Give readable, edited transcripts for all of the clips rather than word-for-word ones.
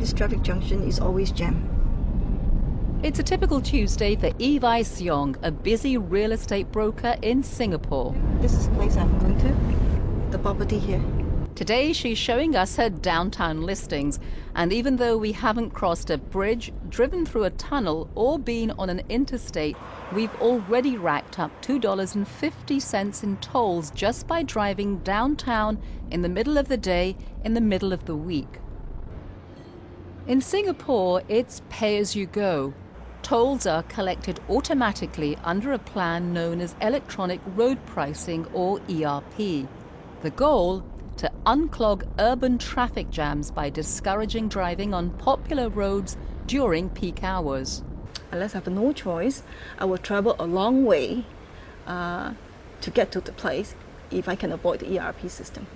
this traffic junction is always jammed. It's a typical Tuesday for Eve Seong, a busy real estate broker in Singapore. This is the place I'm going to, the property here. Today she's showing us her downtown listings, and even though we haven't crossed a bridge, driven through a tunnel or been on an interstate, we've already racked up $2.50 in tolls just by driving downtown in the middle of the day, in the middle of the week. In Singapore, it's pay as you go. Tolls are collected automatically under a plan known as Electronic Road Pricing, or ERP. The goal? To unclog urban traffic jams by discouraging driving on popular roads during peak hours. Unless I have no choice, I will travel a long way to get to the place if I can avoid the ERP system.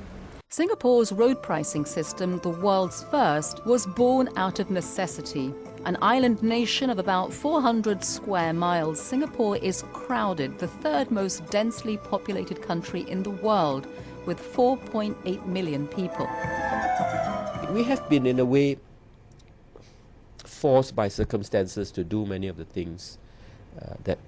Singapore's road pricing system, the world's first, was born out of necessity. An island nation of about 400 square miles, Singapore is crowded, the third most densely populated country in the world, with 4.8 million people. We have been, in a way, forced by circumstances to do many of the things that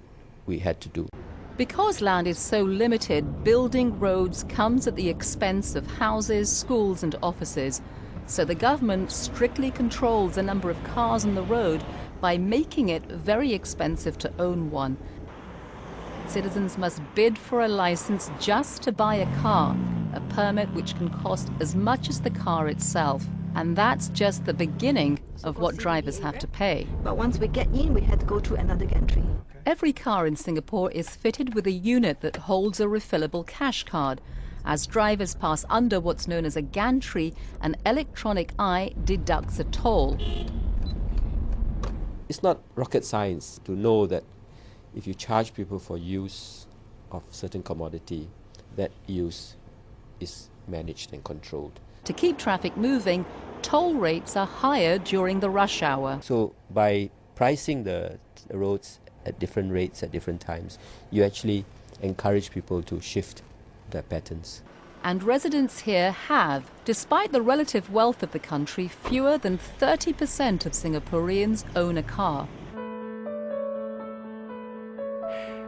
we had to do. Because land is so limited, building roads comes at the expense of houses, schools and offices. So the government strictly controls the number of cars on the road by making it very expensive to own one. Citizens must bid for a license just to buy a car, a permit which can cost as much as the car itself. And that's just the beginning of what drivers have to pay. But once we get in, we had to go through another gantry. Every car in Singapore is fitted with a unit that holds a refillable cash card. As drivers pass under what's known as a gantry, an electronic eye deducts a toll. It's not rocket science to know that if you charge people for use of certain commodity, that use is managed and controlled. To keep traffic moving, toll rates are higher during the rush hour. So by pricing the roads at different rates at different times, you actually encourage people to shift their patterns. And residents here have, despite the relative wealth of the country, fewer than 30% of Singaporeans own a car.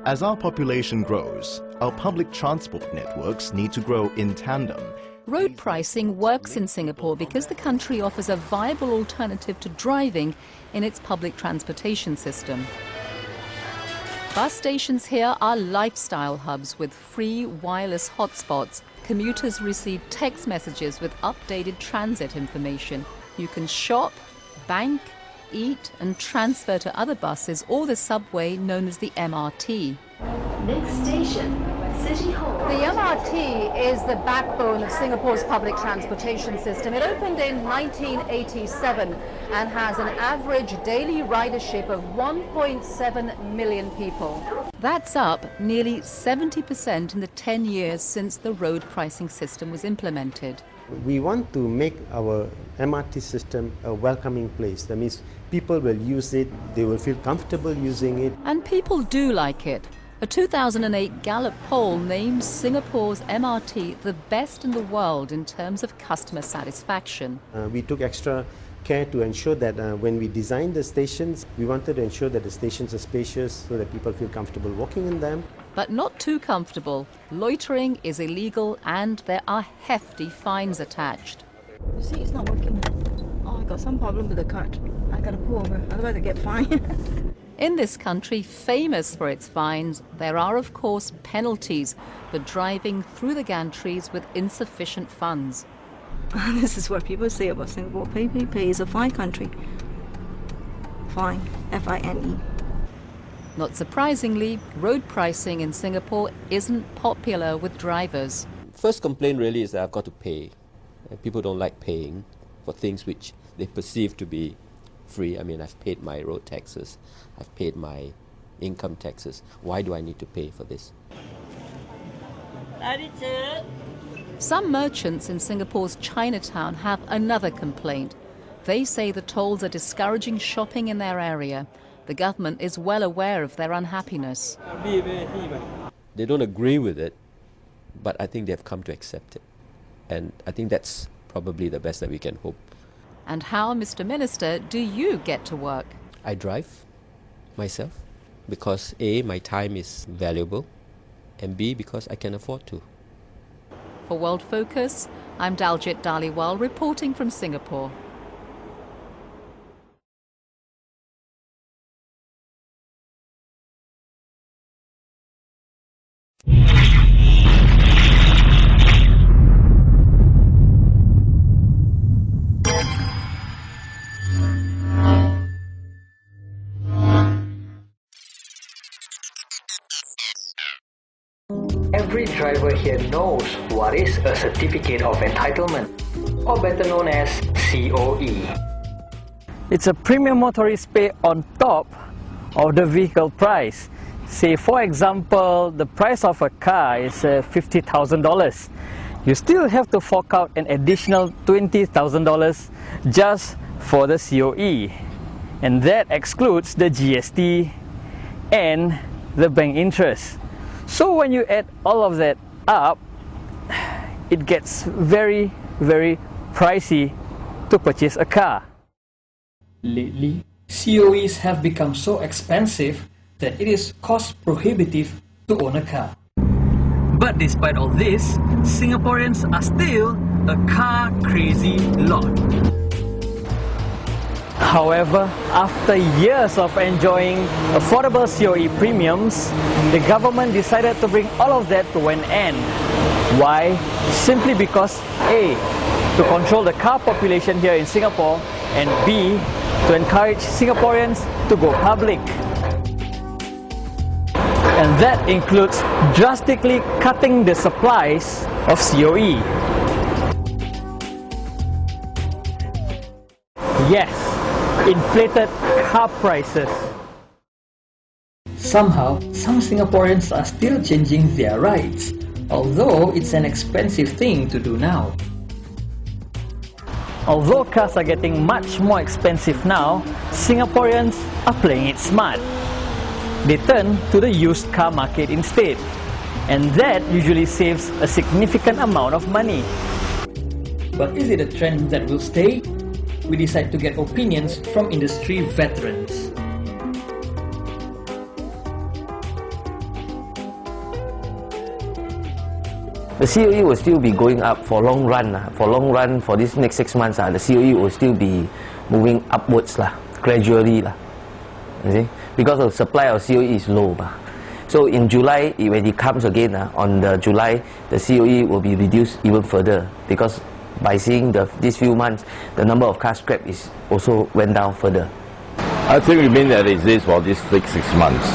As our population grows, our public transport networks need to grow in tandem. Road pricing works in Singapore because the country offers a viable alternative to driving in its public transportation system. Bus stations here are lifestyle hubs with free wireless hotspots. Commuters receive text messages with updated transit information. You can shop, bank, eat and transfer to other buses or the subway known as the MRT. Next station, City Hall. The MRT is the backbone of Singapore's public transportation system. It opened in 1987 and has an average daily ridership of 1.7 million people. That's up nearly 70% in the 10 years since the road pricing system was implemented. We want to make our MRT system a welcoming place. That means people will use it, they will feel comfortable using it. And people do like it. A 2008 Gallup poll named Singapore's MRT the best in the world in terms of customer satisfaction. We took extra care to ensure that when we designed the stations, we wanted to ensure that the stations are spacious so that people feel comfortable walking in them. But not too comfortable. Loitering is illegal and there are hefty fines attached. You see, it's not working. Oh, I got some problem with the cart. I gotta pull over, otherwise I get fined. In this country, famous for its fines, there are of course penalties for driving through the gantries with insufficient funds. This is what people say about Singapore. Pay is a fine country. Fine, F-I-N-E. Not surprisingly, road pricing in Singapore isn't popular with drivers. First complaint really is that I've got to pay. People don't like paying for things which they perceive to be free. I mean, I've paid my road taxes, I've paid my income taxes. Why do I need to pay for this? Some merchants in Singapore's Chinatown have another complaint. They say the tolls are discouraging shopping in their area. The government is well aware of their unhappiness. They don't agree with it, but I think they've come to accept it. And I think that's probably the best that we can hope. And how, Mr. Minister, do you get to work? I drive myself because A, my time is valuable, and B, because I can afford to. For World Focus, I'm Daljit Dhaliwal reporting from Singapore. Every driver here knows what is a Certificate of Entitlement, or better known as COE. It's a premium motorist pay on top of the vehicle price. Say for example, the price of a car is $50,000. You still have to fork out an additional $20,000 just for the COE. And that excludes the GST and the bank interest. So when you add all of that up, it gets very, very pricey to purchase a car. Lately, COEs have become so expensive that it is cost prohibitive to own a car. But despite all this, Singaporeans are still a car crazy lot. However, after years of enjoying affordable COE premiums, the government decided to bring all of that to an end. Why? Simply because A, to control the car population here in Singapore, and B, to encourage Singaporeans to go public. And that includes drastically cutting the supplies of COE. Yes, inflated car prices. Somehow, some Singaporeans are still changing their rides, although it's an expensive thing to do now. Although cars are getting much more expensive now, Singaporeans are playing it smart. They turn to the used car market instead, and that usually saves a significant amount of money. But is it a trend that will stay? We decide to get opinions from industry veterans. The COE will still be going up for long run. For this next 6 months, the COE will still be moving upwards gradually. You see? Because the supply of COE is low. So in July, when it comes again, on July, the COE will be reduced even further, because by seeing these few months, the number of cars scrapped is also went down further. I think it means that it is for this next 6 months.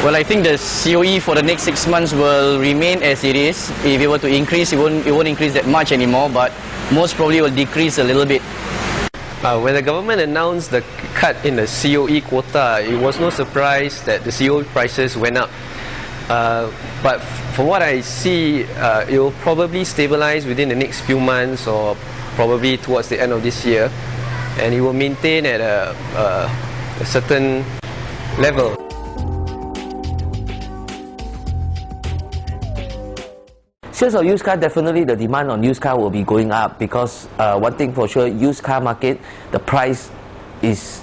Well, I think the COE for the next 6 months will remain as it is. If it were to increase, it won't increase that much anymore, but most probably will decrease a little bit. When the government announced the cut in the COE quota, it was no surprise that the COE prices went up. But from what I see, it will probably stabilize within the next few months, or probably towards the end of this year, and it will maintain at a certain level. Sales of used car, definitely the demand on used car will be going up, because one thing for sure, used car market, the price is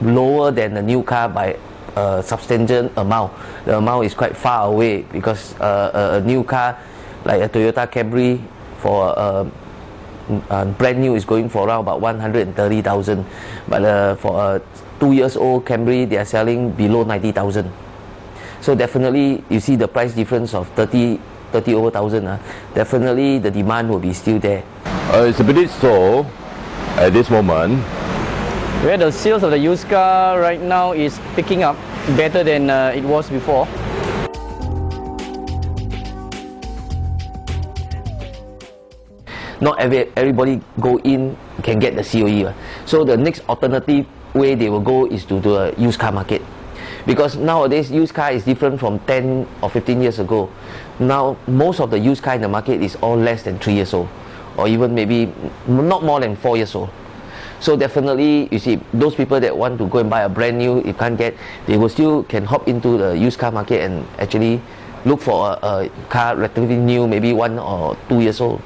lower than the new car by a substantial amount. The amount is quite far away, because a new car like a Toyota Camry for a brand new is going for around about 130,000, but for a 2 years old Camry, they are selling below 90,000. So definitely you see the price difference of 30 over thousand. Definitely the demand will be still there. It's a bit slow at this moment. Where the sales of the used car right now is picking up better than it was before. Not everybody go in can get the COE. So the next alternative way they will go is to the used car market. Because nowadays used car is different from 10 or 15 years ago. Now most of the used car in the market is all less than 3 years old, or even maybe not more than 4 years old. So definitely, you see, those people that want to go and buy a brand new, if can't get, they will still can hop into the used car market and actually look for a car relatively new, maybe 1 or 2 years old.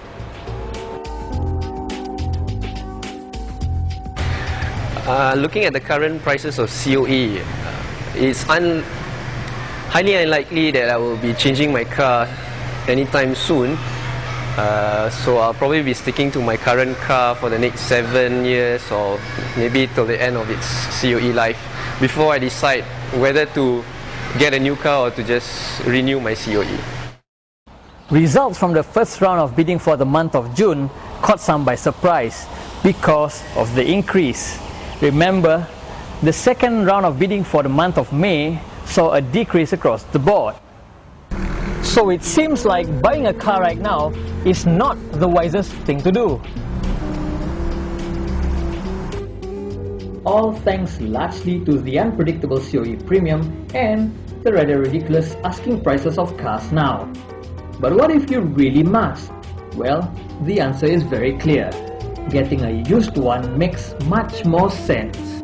looking at the current prices of COE, it's highly unlikely that I will be changing my car anytime soon. So I'll probably be sticking to my current car for the next 7 years or maybe till the end of its COE life before I decide whether to get a new car or to just renew my COE. Results from the first round of bidding for the month of June caught some by surprise because of the increase. Remember, the second round of bidding for the month of May saw a decrease across the board. So it seems like buying a car right now is not the wisest thing to do. All thanks largely to the unpredictable COE premium and the rather ridiculous asking prices of cars now. But what if you really must? Well, the answer is very clear. Getting a used one makes much more sense.